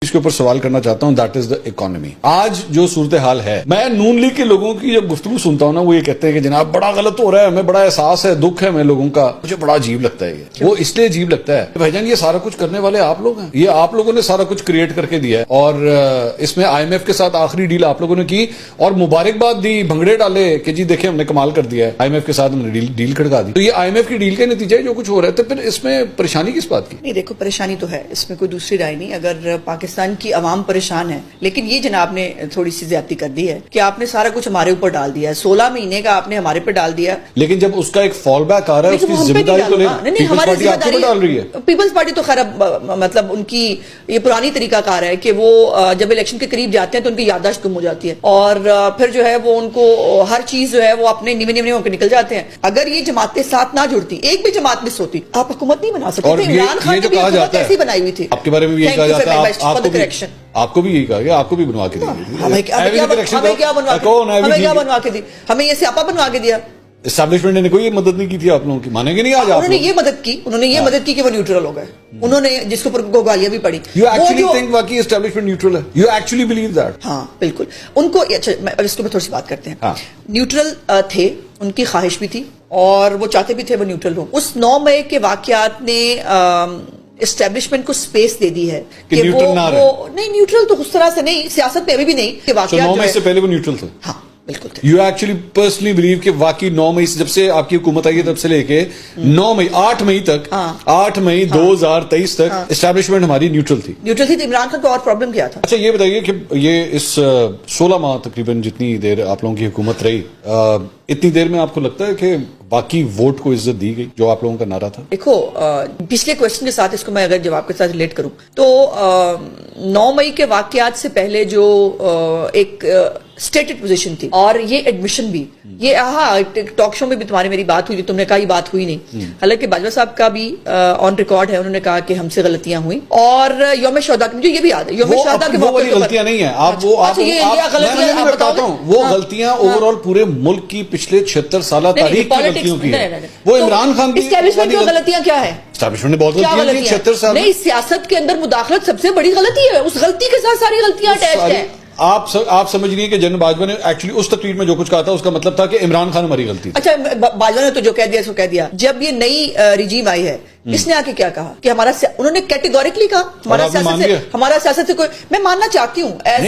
اس کے اوپر سوال کرنا چاہتا ہوں, دیٹ از دا اکانومی. آج جو صورتحال ہے, میں نون لیگ کے لوگوں کی جب گفتگو سنتا ہوں نا, وہ یہ کہتے ہیں کہ جناب بڑا غلط ہو رہا ہے, ہمیں بڑا احساس ہے, دکھ ہے ہمیں لوگوں کا. مجھے بڑا عجیب لگتا ہے یہ. وہ اس لیے عجیب لگتا ہے بھائی جان, یہ سارا کچھ کرنے والے آپ لوگ ہیں, یہ آپ لوگوں نے سارا کچھ کریٹ کر کے دیا ہے, اور اس میں آئی ایم ایف کے ساتھ آخری ڈیل آپ لوگوں نے کی اور مبارکباد دی, بھنگڑے ڈالے کہ جی دیکھیں ہم نے کمال کر دیا ہے, آئی ایم ایف کے ساتھ ہم نے ڈیل کھڑکا دی. تو یہ آئی ایم ایف کی ڈیل کے نتیجے جو کچھ ہو رہا ہے, تو پھر اس میں پریشانی کس بات کی؟ نہیں دیکھو, پریشانی تو ہے, اس میں کوئی دوسری رائے نہیں. اگر پاکستان کی عوام پریشان ہے, لیکن یہ جناب نے تھوڑی سی زیادتی کر دی ہے کہ آپ نے سارا کچھ ہمارے اوپر ڈال دیا ہے, 16 مہینے کا آپ نے ہمارے پہ ڈال دیا. لیکن جب اس کا ایک فال بیک آ رہا ہے, اس کی ذمہ داری تو پیپلز پارٹی آپ کو ڈال رہی ہے. پیپلز پارٹی تو خیر مطلب ان کی یہ پرانی طریقہ کار ہے کہ وہ جب الیکشن کے قریب جاتے ہیں تو ان کی یادداشت کم ہو جاتی ہے, اور پھر جو ہے وہ ان کو ہر چیز جو ہے وہ اپنے نیوے نیوے ہو کے نکل جاتے ہیں. اگر یہ جماعتیں ساتھ نہ جڑتی, ایک بھی جماعت مس ہوتی, آپ حکومت نہیں بنا سکتے. عمران خان نے بھی حکومت ایسی بنائی ہوئی تھی. آپ کے بارے میں یہی کہا جاتا ہے, آپ کو بھی یہی کہا گیا, آپ کو بھی بنوا کے دی. ہمیں کیا بنوا کے دی, ہمیں یہ سیاپا بنوا کے دیا. اسٹیبلشمنٹ نے کوئی مدد نہیں کی تھی آپ لوگوں کی, مانیں گے نہیں آج آپ؟ انہوں نے یہ مدد کی کہ وہ نیوٹرل ہو گئے, انہوں نے جس کے اوپر گالیاں بھی پڑی. You actually think واقعی اسٹیبلشمنٹ نیوٹرل ہے? You actually believe that? ہاں بالکل. ان کو اچھا, اس کو تھوڑی سی بات کرتے ہیں. نیوٹرل تھے, ان کی خواہش بھی تھی اور وہ چاہتے بھی تھے وہ نیوٹرل ہو. اس 9 مئی کے واقعات نے اسٹیبلشمنٹ کو سپیس دے دی ہے کہ وہ نہیں, نیوٹرل تو اس طرح سے نہیں, سیاست میں ابھی بھی نہیں کہ واقعات 9 مئی سے پہلے وہ نیوٹرل تھے. ہاں بالکل. یو ایکچولی پرسنلی بلیو کہ واقعی 9 مئی سے, جب سے آپ کی حکومت آئی ہے تب سے لے کے 9 مئی 8 مئی تک, 8 مئی 2023 تک اسٹیبلشمنٹ ہماری نیوٹرل تھی. نیوٹرل تھی. عمران خان کو اور پرابلم کیا تھا؟ اچھا یہ بتائیے کہ یہ اس 16 ماہ تقریباً جتنی دیر آپ لوگوں کی حکومت رہی, اتنی دیر میں آپ کو لگتا ہے کہ باقی ووٹ کو عزت دی گئی جو آپ لوگوں کا نعرہ تھا؟ دیکھو, پچھلے کوشچن کے ساتھ اس کو میں اگر جواب کے ساتھ ریلیٹ کروں تو 9 مئی کے واقعات سے پہلے جو ایک اسٹیٹڈ پوزیشن تھی, اور یہ ایڈمیشن بھی, یہ ٹاک شو میں بھی تمہاری میری بات ہوئی, تم نے کہا یہ بات ہوئی نہیں, حالانکہ باجوہ صاحب کا بھی آن ریکارڈ ہے, انہوں نے کہا کہ ہم سے غلطیاں ہوئیں. اور یوم شہداء, مجھے یہ بھی یاد ہے, یوم شہداء کے موقع پر غلطیاں نہیں ہیں, وہ غلطیاں اوور آل پورے ملک کی پچھلے 76 سالہ تاریخ کی غلطیوں کی ہے. وہ عمران خان کی اسٹیبلشمنٹ کی غلطیاں کیا ہے؟ اسٹیبلشمنٹ نے بہت غلطیاں کی 76 سال. نہیں, سیاست کے اندر مداخلت سب سے بڑی غلطی ہے, اس غلطی کے ساتھ ساری غلطیاں اٹیچڈ ہیں. آپ سمجھ رہی ہیں کہ جنرل باجوہ نے ایکچولی اس تقریر میں جو کچھ کہا تھا اس کا مطلب تھا کہ عمران خان ہماری غلطی تھی. اچھا, باجوہ نے تو جو کہہ دیا سو کہہ دیا. جب یہ نئی رجیم آئی ہے, اس نے آ کے کیا کہا کہ انہوں نے کیٹیگوریکلی کہا ہمارا سیاست سے کوئی, میں ماننا چاہتی ہوں as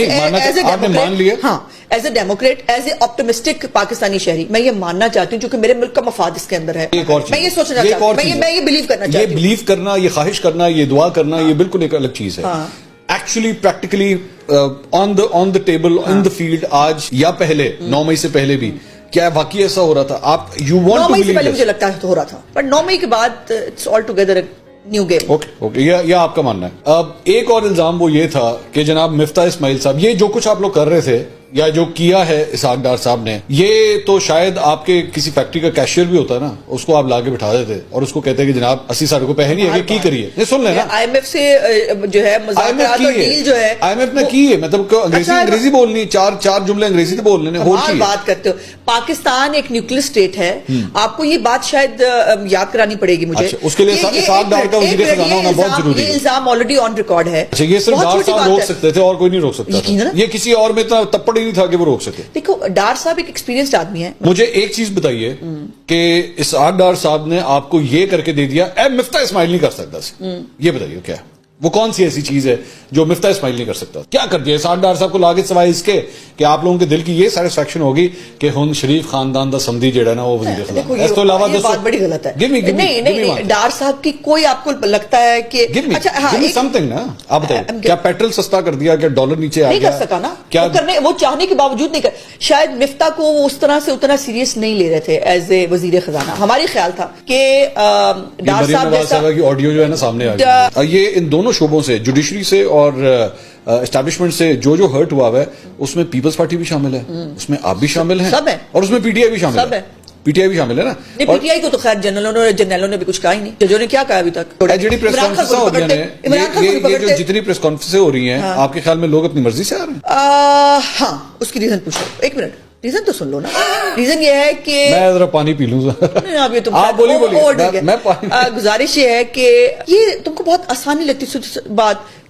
a Democrat, as a optimistic Pakistani شہری, میں یہ ماننا چاہتی ہوں کیونکہ میرے ملک کا مفاد اس کے اندر ہے. میں یہ سوچنا چاہتی ہوں, میں یہ بلیو کرنا چاہتی ہوں. یہ بلیو کرنا, یہ خواہش کرنا, یہ دعا کرنا, یہ بالکل ایک الگ چیز ہے. Actually practically on the table, in the field, آج یا پہلے 9 مئی سے پہلے بھی کیا واقعی ایسا ہو رہا تھا؟ آپ یو وانٹ ٹو بلیو؟ پہلے مجھے لگتا ہے تو ہو رہا تھا, پر 9 مئی کے بعد it's all together new game. Okay, یہ آپ کا ماننا ہے. اب ایک اور الزام وہ یہ تھا کہ جناب مفتاح اسماعیل صاحب, یہ جو کچھ آپ لوگ کر رہے تھے یا جو کیا ہے اسحاق ڈار صاحب نے, یہ تو شاید آپ کے کسی فیکٹری کا کیشیئر بھی ہوتا ہے نا, اس کو آپ لا کے بٹھا دیتے اور اس کو کہتے ہیں کہ جناب 80 ساڑھے کو پیسے نہیں ہے, کی کریے. نہیں سن لیں نا, آئی ایم ایف سے جو ہے مذاکرات اور ڈیل جو ہے آئی ایم ایف نے کی ہے, مطلب انگریزی بولنی, چار جملے انگریزی سے بول لینے. بات کرتے ہو, پاکستان ایک نیوکلیر اسٹیٹ ہے, آپ کو یہ بات شاید یاد کرانی پڑے گی مجھے. اس کے لیے اسحاق ڈار کا وزیر خزانہ ہونا بہت ضروری ہے. یہ الزام آلریڈی آن ریکارڈ ہے. یہ صرف ڈار صاحب روک سکتے تھے اور کوئی نہیں روک سکتا تھا. یہ کسی اور میں اتنا تپڑ ہی نہیں تھا کہ وہ روک سکے. دیکھو, ڈار صاحب ایک ایکسپیرینسڈ آدمی ہے. مجھے ایک چیز بتائیے کہ اسحاق ڈار صاحب نے آپ کو یہ کر کے دے دیا, اے مفتاح اسماعیل نہیں کر سکتا, یہ بتائیے کیا وہ کون سی ایسی چیز ہے جو مفتاح اسماعیل نہیں کر سکتا؟ کیا کر دیا اسحاق ڈار صاحب کو لاگے سوائے اس کے کہ آپ لوگوں کے دل کی یہ سیٹسفیکشن ہوگی کہ ہن شریف خاندان دا سمدھی جڑا نا وہ وزیر خزانہ. اس تو علاوہ یہ بات بڑی غلط ہے. نہیں, ڈار صاحب کی کوئی آپ کو لگتا ہے کہ سم تھنگ نا, آپ بتائیے کیا پیٹرول سستا کر دیا, کیا ڈالر نیچے آ گیا؟ نہیں کر سکا نا, کیا کرنے, وہ چاہنے کے باوجود نہیں کر. شاید مفتاح کو وہ اس طرح سے اتنا سیریس نہیں لے رہے تھے ایز اے وزیر خزانہ. ہماری خیال تھا کہ ڈار صاحب کی آڈیو جو ہے نا سامنے آ گئی. یہ ان دونوں شعبوں سے, جوڈیشری سے اور اسٹیبلشمنٹ سے جو ہرٹ ہوا ہے, اس میں پیپلز پارٹی بھی شامل ہے, اس میں آپ بھی شامل ہیں, اور اس میں پی ٹی آئی بھی شامل ہے. پی ٹی آئی بھی شامل ہے نا. پی ٹی آئی کو تو خیر جنرلوں نے بھی کچھ کہا ہی نہیں. ججوں نے کیا کہا ابھی تک؟ جڑی پریس کانفرنس ہو رہی ہیں, یہ جو جتنی پریس کانفرنس ہو رہی ہیں, آپ کے خیال میں لوگ اپنی مرضی سے آ رہے ہیں؟ ہاں, اس کی ریزن پوچھو. ایک منٹ, ریزن تو سن لو نا. ریزن یہ ہے کہ میں ذرا پانی پی لوں. آپ بولیے. گزارش یہ ہے کہ یہ تم کو بہت آسان نہیں لگتی بات